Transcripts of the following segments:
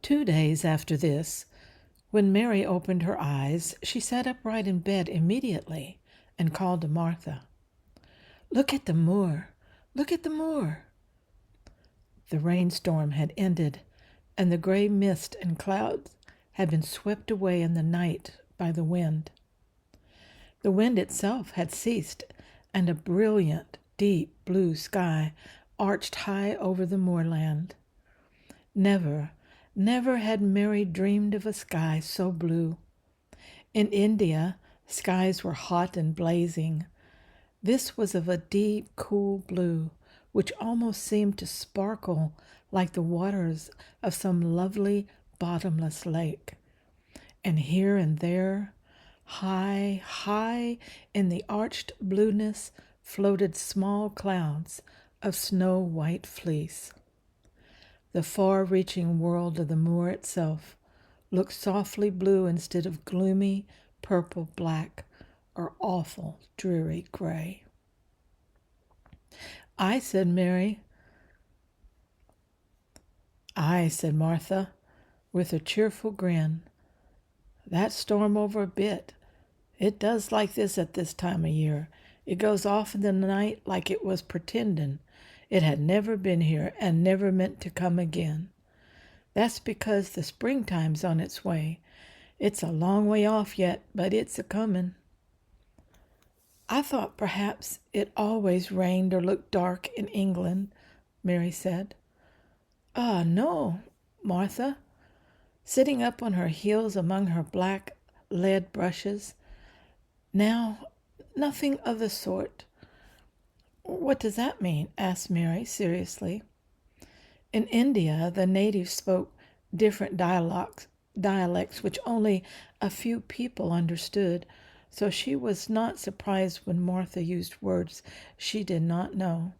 2 days after this, when Mary opened her eyes, she sat upright in bed immediately and called to Martha. "Look at the moor! Look at the moor!" The rainstorm had ended, and the gray mist and clouds had been swept away in the night by the wind. The wind itself had ceased, and a brilliant, deep blue sky arched high over the moorland. Never, never had Mary dreamed of a sky so blue. In India, skies were hot and blazing. This was of a deep, cool blue, which almost seemed to sparkle like the waters of some lovely, bottomless lake. And here and there, high, high in the arched blueness, floated small clouds of snow-white fleece. The far-reaching world of the moor itself looked softly blue instead of gloomy, purple-black, or awful, dreary gray. "I," said Mary. "I," said Martha, with a cheerful grin. "That storm over a bit. It does like this at this time of year. It goes off in the night like it was pretending it had never been here and never meant to come again. That's because the springtime's on its way. It's a long way off yet, but it's a-comin'." "I thought perhaps it always rained or looked dark in England," Mary said. No, Martha," sitting up on her heels among her black lead brushes. "Now, nothing of the sort." "What does that mean?" asked Mary seriously. In India, the natives spoke different dialects which only a few people understood, so she was not surprised when Martha used words she did not know.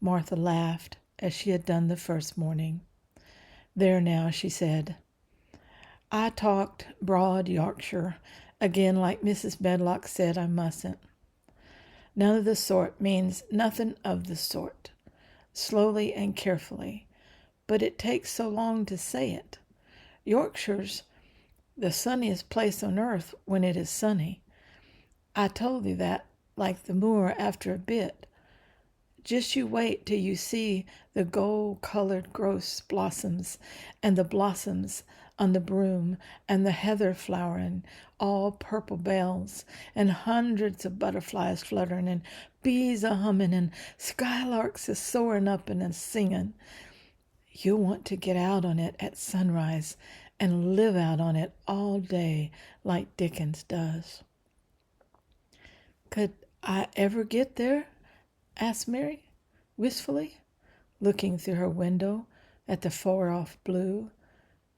Martha laughed, as she had done the first morning. "There now," she said. "I talked broad Yorkshire again like Mrs. Medlock said I mustn't. None of the sort means nothing of the sort. Slowly and carefully, but it takes so long to say it. Yorkshire's the sunniest place on earth when it is sunny. I told thee that, like the moor after a bit. Just you wait till you see the gold-colored gross blossoms, and the blossoms on the broom, and the heather flowering, all purple bells, and hundreds of butterflies fluttering, and bees a-humming, and skylarks a-soaring up and a-singing. You'll want to get out on it at sunrise and live out on it all day like Dickens does." "Could I ever get there?" asked Mary, wistfully, looking through her window at the far-off blue.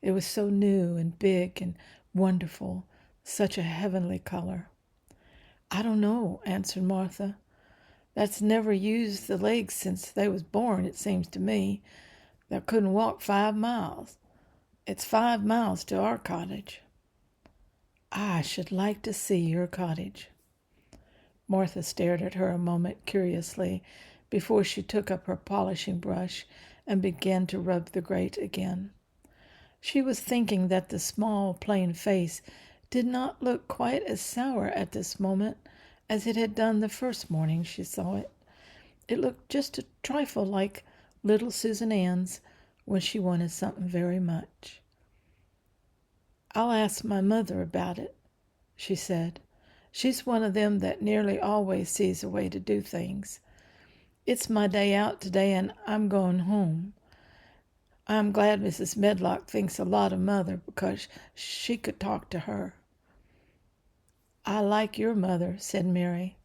It was so new and big and wonderful, such a heavenly color. "I don't know," answered Martha. "That's never used the legs since they was born, it seems to me. They couldn't walk 5 miles. It's 5 miles to our cottage." "I should like to see your cottage." Martha stared at her a moment curiously before she took up her polishing brush and began to rub the grate again. She was thinking that the small, plain face did not look quite as sour at this moment as it had done the first morning she saw it. It looked just a trifle like little Susan Ann's when she wanted something very much. "I'll ask my mother about it," she said. "She's one of them that nearly always sees a way to do things. It's my day out today, and I'm going home. I'm glad Mrs. Medlock thinks a lot of Mother because she could talk to her." "I like your mother," said Mary.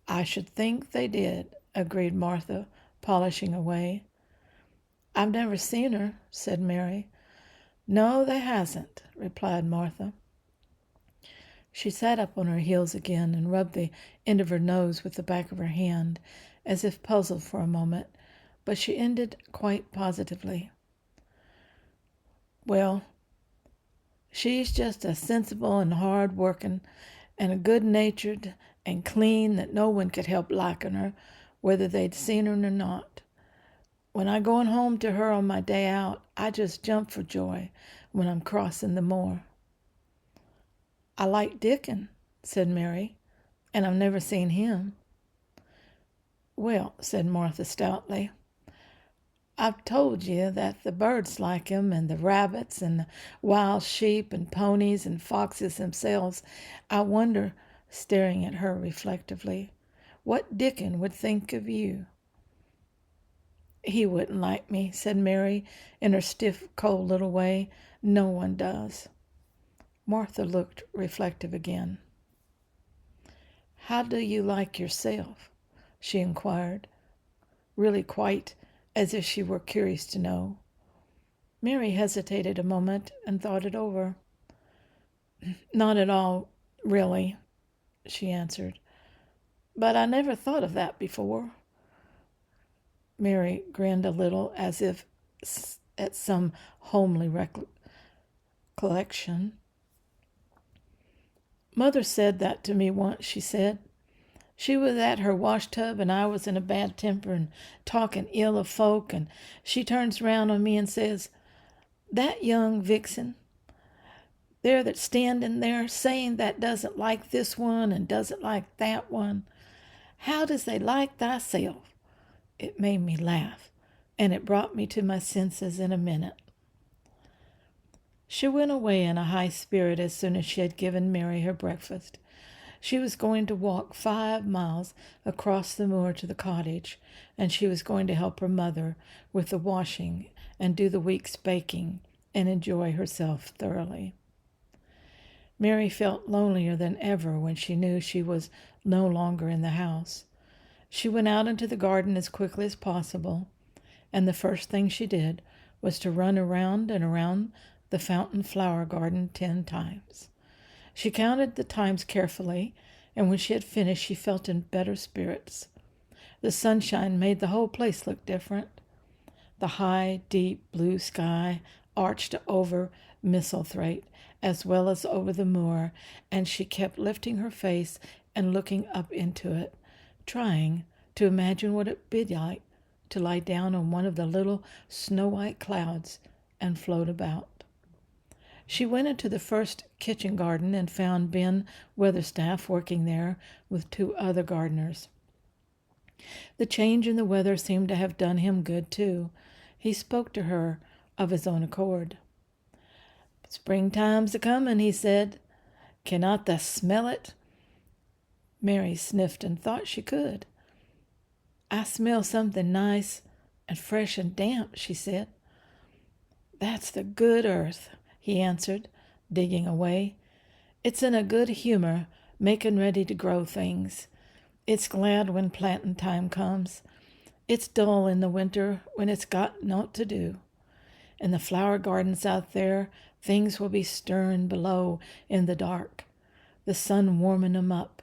"I should think they did," agreed Martha, polishing away. "I've never seen her," said Mary. "No, they hasn't," replied Martha. She sat up on her heels again and rubbed the end of her nose with the back of her hand, as if puzzled for a moment, but she ended quite positively. "Well, she's just as sensible and hard-working and a good-natured and clean that no one could help liking her, whether they'd seen her or not. When I'm going home to her on my day out, I just jump for joy when I'm crossing the moor." "I like Dickon," said Mary, "and I've never seen him." "Well," said Martha stoutly, "I've told you that the birds like him, and the rabbits, and the wild sheep, and ponies, and foxes themselves. I wonder," staring at her reflectively, "what Dickon would think of you." "He wouldn't like me," said Mary in her stiff, cold little way. "No one does." Martha looked reflective again. "How do you like yourself?" she inquired, really quite as if she were curious to know. Mary hesitated a moment and thought it over. "Not at all, really," she answered. "But I never thought of that before." Mary grinned a little, as if at some homely recollection. "Mother said that to me once," she said. "She was at her washtub, and I was in a bad temper and talking ill of folk, and she turns round on me and says, 'That young vixen there that's standing there saying that doesn't like this one and doesn't like that one, how does they like thyself?' It made me laugh, and it brought me to my senses in a minute." She went away in a high spirit as soon as she had given Mary her breakfast. She was going to walk 5 miles across the moor to the cottage, and she was going to help her mother with the washing and do the week's baking and enjoy herself thoroughly. Mary felt lonelier than ever when she knew she was no longer in the house. She went out into the garden as quickly as possible, and the first thing she did was to run around and around the fountain flower garden 10 times. She counted the times carefully, and when she had finished, she felt in better spirits. The sunshine made the whole place look different. The high, deep blue sky arched over Misselthwaite as well as over the moor, and she kept lifting her face and looking up into it, trying to imagine what it would be like to lie down on one of the little snow-white clouds and float about. She went into the first kitchen garden and found Ben Weatherstaff working there with 2 other gardeners. The change in the weather seemed to have done him good, too. He spoke to her of his own accord. "Springtime's a-comin'," he said. "Cannot thou smell it?" Mary sniffed and thought she could. "I smell something nice and fresh and damp," she said. "That's the good earth," he answered, digging away. "It's in a good humor, making ready to grow things. It's glad when planting time comes. It's dull in the winter when it's got naught to do. In the flower gardens out there, things will be stirring below in the dark, the sun warming 'em up.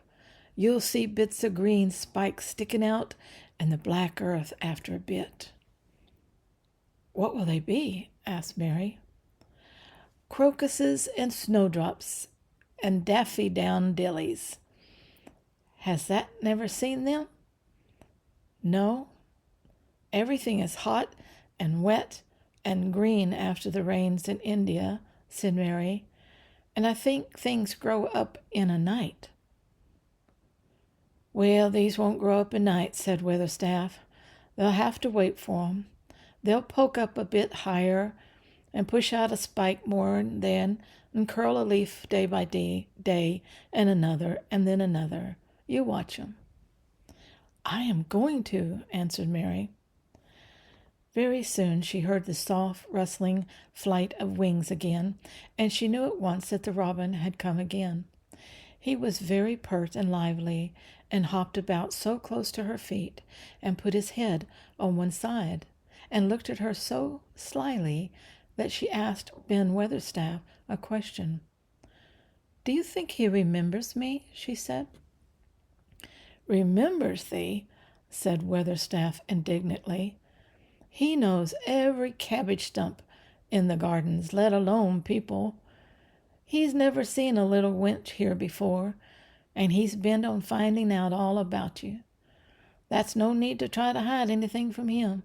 You'll see bits of green spikes sticking out and the black earth after a bit." "What will they be?" asked Mary. "Crocuses and snowdrops and daffydowndillies. Has that never seen them?" "No. Everything is hot and wet and green after the rains in India," said Mary, "and I think things grow up in a night." "Well, these won't grow up in night," said Weatherstaff. "They'll have to wait for 'em. They'll poke up a bit higher and push out a spike more then and curl a leaf day by day, and another, and then another. You watch 'em." "I am going to," answered Mary. Very soon she heard the soft, rustling flight of wings again, and she knew at once that the robin had come again. He was very pert and lively, and hopped about so close to her feet, and put his head on one side, and looked at her so slyly that she asked Ben Weatherstaff a question. "Do you think he remembers me?" she said. "Remembers thee?" said Weatherstaff indignantly. "He knows every cabbage stump in the gardens, let alone people. He's never seen a little wench here before, and he's bent on finding out all about you. That's no need to try to hide anything from him."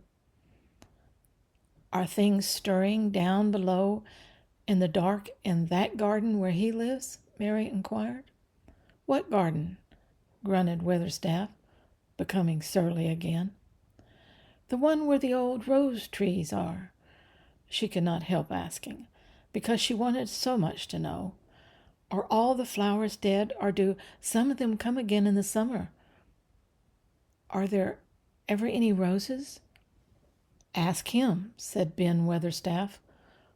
Are things stirring down below in the dark in that garden where he lives? Mary inquired. What garden? Grunted Weatherstaff, becoming surly again. The one where the old rose trees are, she could not help asking, because she wanted so much to know. Are all the flowers dead, or do some of them come again in the summer? Are there ever any roses? Ask him, said Ben Weatherstaff,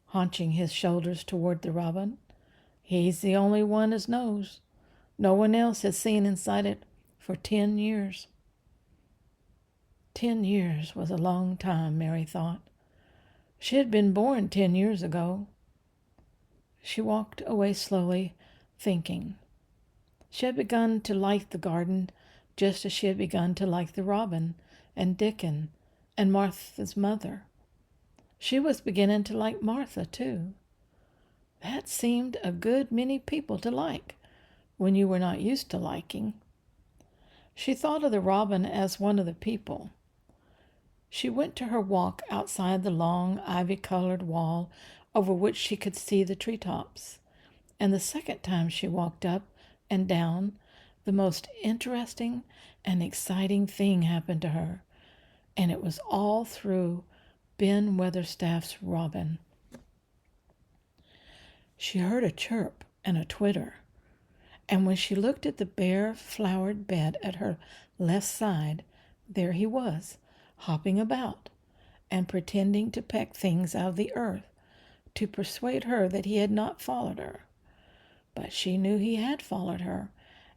haunching his shoulders toward the robin. He's the only one as knows. No one else has seen inside it for 10 years. 10 years was a long time, Mary thought. She had been born 10 years ago. She walked away slowly, thinking. She had begun to like the garden just as she had begun to like the robin and Dickon and Martha's mother. She was beginning to like Martha, too. That seemed a good many people to like when you were not used to liking. She thought of the robin as one of the people. She went to her walk outside the long ivy-colored wall over which she could see the treetops, and the second time she walked up and down, the most interesting and exciting thing happened to her, and it was all through Ben Weatherstaff's robin. She heard a chirp and a twitter, and when she looked at the bare flowered bed at her left side, there he was, hopping about and pretending to peck things out of the earth to persuade her that he had not followed her. But she knew he had followed her,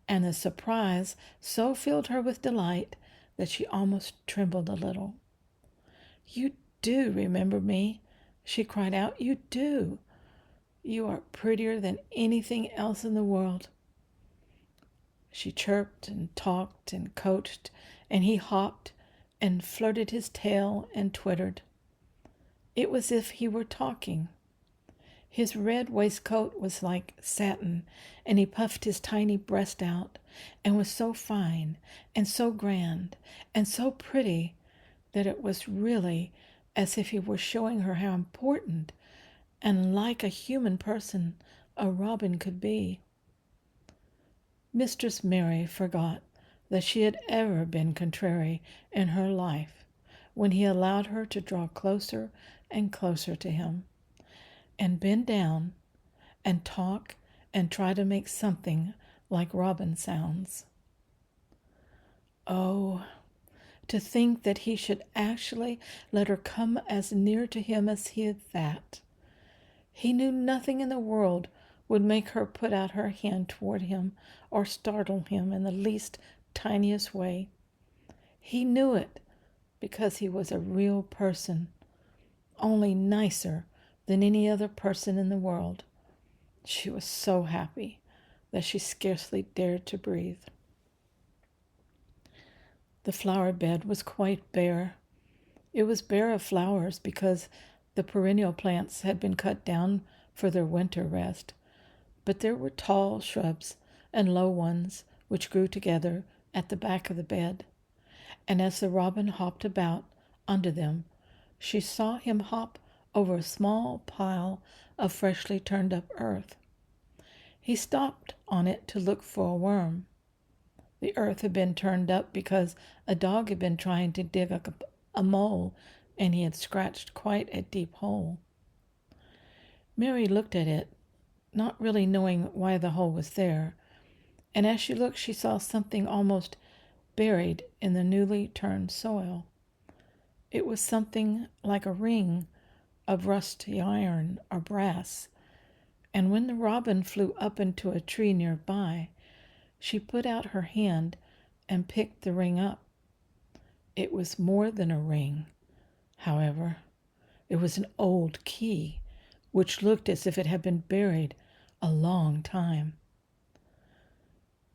and the surprise so filled her with delight that she almost trembled a little. You do remember me, she cried out. You do. You are prettier than anything else in the world. She chirped and talked and coaxed, and he hopped and flirted his tail and twittered. It was as if he were talking. His red waistcoat was like satin, and he puffed his tiny breast out, and was so fine and so grand and so pretty that it was really as if he were showing her how important and like a human person a robin could be. Mistress Mary forgot that she had ever been contrary in her life when he allowed her to draw closer and closer to him, and bend down and talk and try to make something like robin sounds. Oh, to think that he should actually let her come as near to him as he had that. He knew nothing in the world would make her put out her hand toward him or startle him in the least tiniest way. He knew it because he was a real person, only nicer than any other person in the world. She was so happy that she scarcely dared to breathe. The flower bed was quite bare. It was bare of flowers because the perennial plants had been cut down for their winter rest, but there were tall shrubs and low ones which grew together at the back of the bed, and as the robin hopped about under them, she saw him hop over a small pile of freshly turned up earth. He stopped on it to look for a worm. The earth had been turned up because a dog had been trying to dig up a mole, and he had scratched quite a deep hole. Mary looked at it, not really knowing why the hole was there, and as she looked she saw something almost buried in the newly turned soil. It was something like a ring of rusty iron or brass, and when the robin flew up into a tree nearby, she put out her hand and picked the ring up. It was more than a ring, however. It was an old key, which looked as if it had been buried a long time.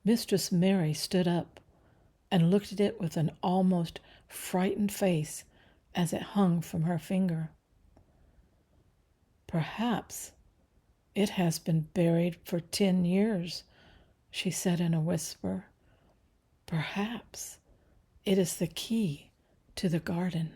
Mistress Mary stood up and looked at it with an almost frightened face as it hung from her finger. Perhaps it has been buried for 10 years, she said in a whisper. Perhaps it is the key to the garden.